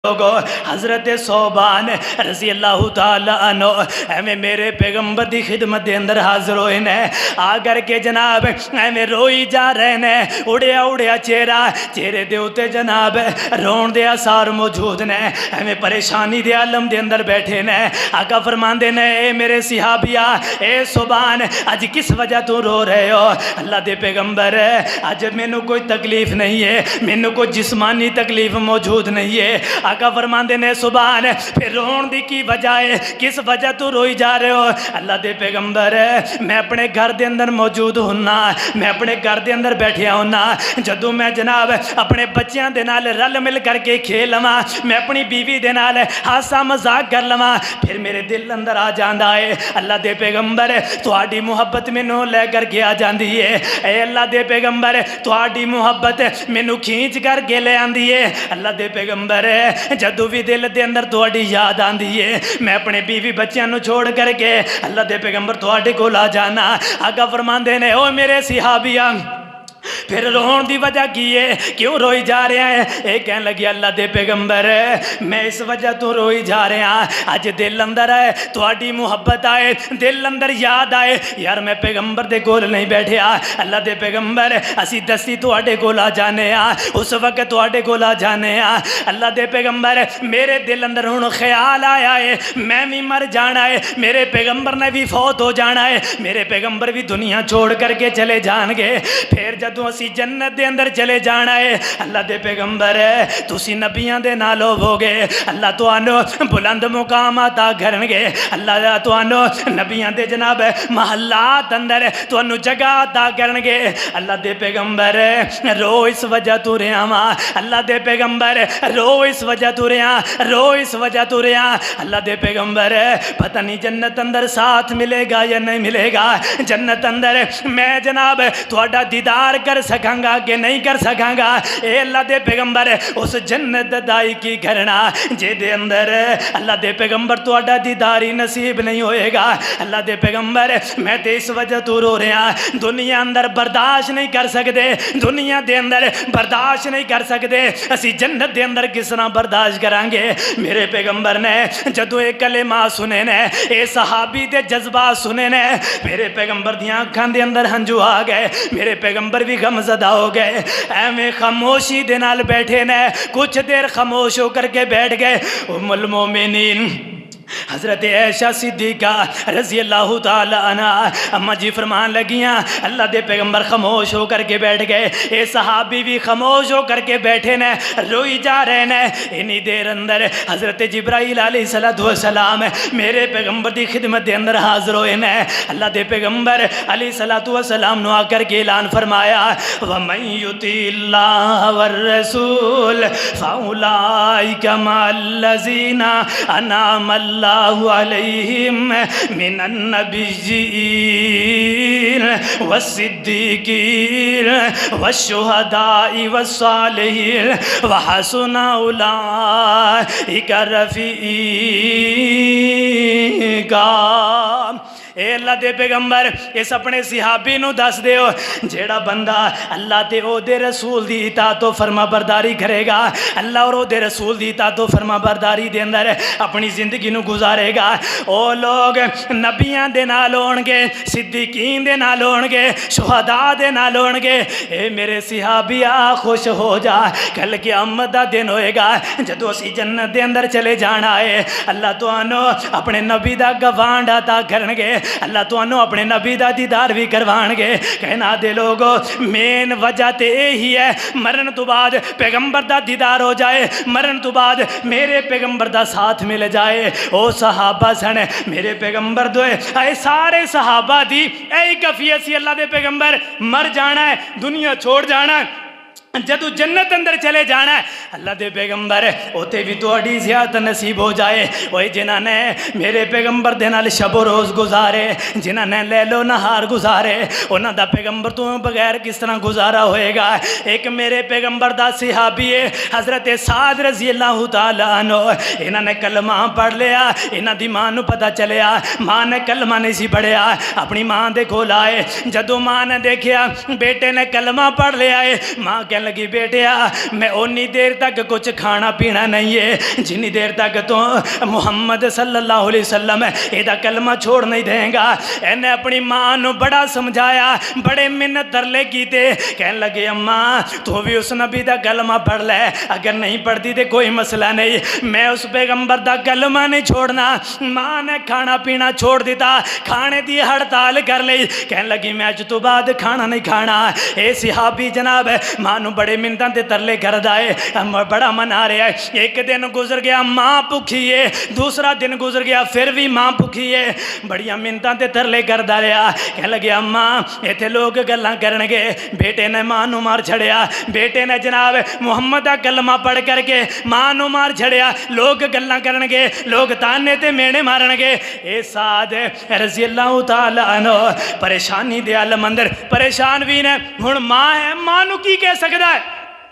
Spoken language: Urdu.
لوگو حضرت صوبان رضی اللہ تعالیٰ عنہ ایویں میرے پیغمبر دی خدمت دے اندر حاضر ہوئے نے آ کر کے جناب ایویں روئی جا رہے نے اڑیا اڑیا چہرے دے ہوتے جناب رون دے آثار موجود نے ایویں پریشانی دے عالم دے اندر بیٹھے نے آقا فرماندے نے اے میرے صحابیہ اے صوبان اج کس وجہ تو رو رہے ہو؟ اللہ دے پیغمبر اج مینوں کوئی تکلیف نہیں ہے، مینوں کوئی جسمانی تکلیف موجود نہیں ہے۔ آقا فرماندے نے سبحان، پھر رون دی کی وجہ ہے، کس وجہ تو روئی جا رہے ہو؟ اللہ دے پیغمبر میں اپنے گھر دے اندر موجود ہونا، میں اپنے گھر دے اندر بیٹھیا ہونا، جدوں میں جناب اپنے بچیاں دے نال رل مل کر کے کھیل لواں، میں اپنی بیوی دے نال ہاسا مذاق کر لواں، پھر میرے دل اندر آ جاندا ہے اللہ دے پیغمبر تہاڈی محبت مینوں لے کر کے آ جاندی ہے، اے اللہ دے پیغمبر تہاڈی محبت مینوں کھینچ کر کے لے آندی ہے۔ اللہ دے پیغمبر جدو بھی دل دے اندر تہاڈی یاد آندی ہے، میں اپنے بیوی بچیاں نو چھوڑ کر کے اللہ دے پیغمبر تہاڈے کول آ جانا۔ آقا فرماندے نے او میرے صحابیاں پھر رون دی وجہ کی ہے، کیوں روئی جا رہے ہیں؟ ایک کہنے لگی اللہ دے پیغمبر میں اس وجہ تو روئی جا رہے ہیں، آج دل اندر ہے تہاڈی محبت آئے، دل اندر یاد آئے یار میں پیغمبر دے کول نہیں بیٹھیا، اللہ دے پیغمبر اسی دستی تہاڈے کول آ جانے ہاں، اس وقت تہاڈے کول آ جانے ہاں۔ اللہ دے پیغمبر میرے دل اندر ہن خیال آیا ہے میں بھی مر جانا ہے، میرے پیغمبر نے بھی فوت ہو جانا ہے، میرے پیغمبر بھی دنیا چھوڑ کر کے چلے جان گے، پھر جدوں اسی جنت دے اندر چلے جانا ہے اللہ دے پیغمبر تسی نبیاں دے نال ہووگے، اللہ تانوں بلند مقامات عطا کرن گے، اللہ تانوں نبیاں دے جناب محلات اندر تانوں جگہ عطا کرن گے۔ اللہ دے پیغمبر رو اس وجہ تو رہا وا، اللہ دے پیغمبر رو اس وجہ تو رہا، رو اس وجہ تو رہا۔ اللہ دے پیغمبر پتہ نہیں جنت اندر ساتھ ملے گا یا نہیں ملے گا، جنت اندر میں جناب تہاڈا دیدار کر سکاں گا کہ نہیں کر سکاں گا، اے اللہ دے پیغمبر اس جنت دائی کی کرنا جے دے اندر اللہ دے پیغمبر تہاڈا دیداری نصیب نہیں ہوئے گا۔ اللہ دے پیغمبر میں تے اس وجہ تو رو رہا، دنیا اندر برداشت نہیں کر سکتے، دنیا دے اندر برداشت نہیں کر سکتے، اسی جنت دے اندر کس طرح برداشت کریں گے؟ میرے پیغمبر نے جدو ایک کلمہ سنے نے، اے صحابی دے جذبات سنے نے، میرے پیغمبر دیاں اکھاں دے اندر ہنجو آ گئے، میرے پیغمبر بھی غم زدہ ہو گئے، ایویں خاموشی دے نال بیٹھے نے، کچھ دیر خاموش ہو کر کے بیٹھ گئے۔ ام المومنین حضرت عائشہ صدیقہ رضی اللہ تعالی عنہ اما جی فرمان لگیاں اللہ دے پیغمبر خاموش ہو کر کے بیٹھ گئے، اے صحابی بھی خاموش ہو کر کے بیٹھے نے، روئی جا رہے نے۔ انہی دیر اندر حضرت جبرائیل علیہ السلام میرے پیغمبر دی خدمت دے اندر حاضر ہوئے نے۔ اللہ دے پیغمبر علیہ السلام نو آ کر کے اعلان فرمایا وَمَن يُطِعِ اللَّهَ وَالرَّسُولَ فَأُولَٰئِكَ مَعَ الَّذِينَ أَنْعَمَ اللَّهُ عَلَيْهِمْ مِنَ النَّبِيِّينَ وَالصِّدِّيقِينَ وَالشُّهَدَاءِ وَالصَّالِحِينَ وَحَسُنَ أُولَٰئِكَ رَفِیقًا۔ اے اللہ دے پیغمبر اس اپنے صحابی نو دس دیو جیڑا بندہ اللہ تے او دے رسول دی اطاعت و فرما برداری کرے گا، اللہ اور او دے رسول دی اطاعت و فرما برداری دے اندر اپنی زندگی نو گزارے گا، او لوگ نبیاں دے نال ہون گے، صدیقین دے نال ہون گے، شہداء دے نال ہون گے۔ اے میرے صحابیہ خوش ہو جا، کل قیامت دا دن ہوئے گا جدو اسی جنت دے اندر چلے جانا ہے، اللہ تانوں اپنے نبی دا گوانڈ عطا کرن گے، اللہ تانوں اپنے نبی دا دیدار بھی کروان گے۔ کہنا دے لوگو مین وجہ تے ہی ہے مرن تو بعد پیغمبر دا دیدار ہو جائے، مرن تو بعد میرے پیغمبر دا ساتھ مل جائے۔ او صحابہ سن میرے پیغمبر دوئے اے سارے صحابہ دی اے کفیت سی اللہ دے پیغمبر مر جانا ہے، دنیا چھوڑ جانا ہے، جدو جنت اندر چلے جانا ہے اللہ دے پیغمبر اوتے بھی تہاڈی زیادت نصیب ہو جائے۔ اوے جنہاں نے میرے پیغمبر دے نال شب و روز گزارے، جنہاں نے لیل و نہار گزارے، انہاں دا پیغمبر تو بغیر کس طرح گزارا ہوئے گا؟ ایک میرے پیغمبر دا صحابی ہے حضرت سعد رضی اللہ تعالی عنہ، انہاں نے کلمہ پڑھ لیا، انہاں دی ماں نو پتہ چلیا، ماں نے کلمہ نہیں سی پڑھیا، اپنی ماں دے کول آئے، جدو ماں نے دیکھیا بیٹے نے کلمہ پڑھ لیا ہے، ماں کہ کہنے لگی بیٹیا میں اونی دیر تک کچھ کھانا پینا نہیں ہے جنی دیر تک تو محمد صلی اللہ علیہ وسلم یہ کلمہ چھوڑ نہیں دیں گا. انہیں اپنی ماں نو بڑا سمجھایا, بڑے منت ترلے کیتے. کہنے لگے اماں تو بھی اس نبی دا کلمہ پڑھ لے, اگر نہیں پڑھتی تے کوئی مسئلہ نہیں, میں اس پیغمبر دا کلمہ نہیں چھوڑنا. ماں نے کھانا پینا چھوڑ دیتا, کھانے دی ہڑتال کر لی. کہنے لگی میں اج تو بعد کھانا نہیں کھانا. اے صحابی جناب ماں نو بڑے منتاں تے ترلے کردا ہے, بڑا منا رہا ہے. ایک دن گزر گیا ماں بھوکھی ہے, دوسرا دن گزر گیا پھر بھی ماں بھوکھی ہے, بڑیاں منتاں تے ترلے کردا رہا. کہنے لگے اماں ایتھے لوگ گلاں کرن گے, بیٹے نے ماں نو مار چھڑیا, بیٹے نے جناب محمد دا کلمہ پڑھ کر کے ماں نو مار چھڑیا, لوگ گلاں کرن گے, لوگ تانے تے مینے مارن گے. اے سعد رضی اللہ تعالی عنہ پریشانی دے عالم اندر پریشان بھی نے. ہن ماں ہے, ماں نو کی کہہ سکدا ہے؟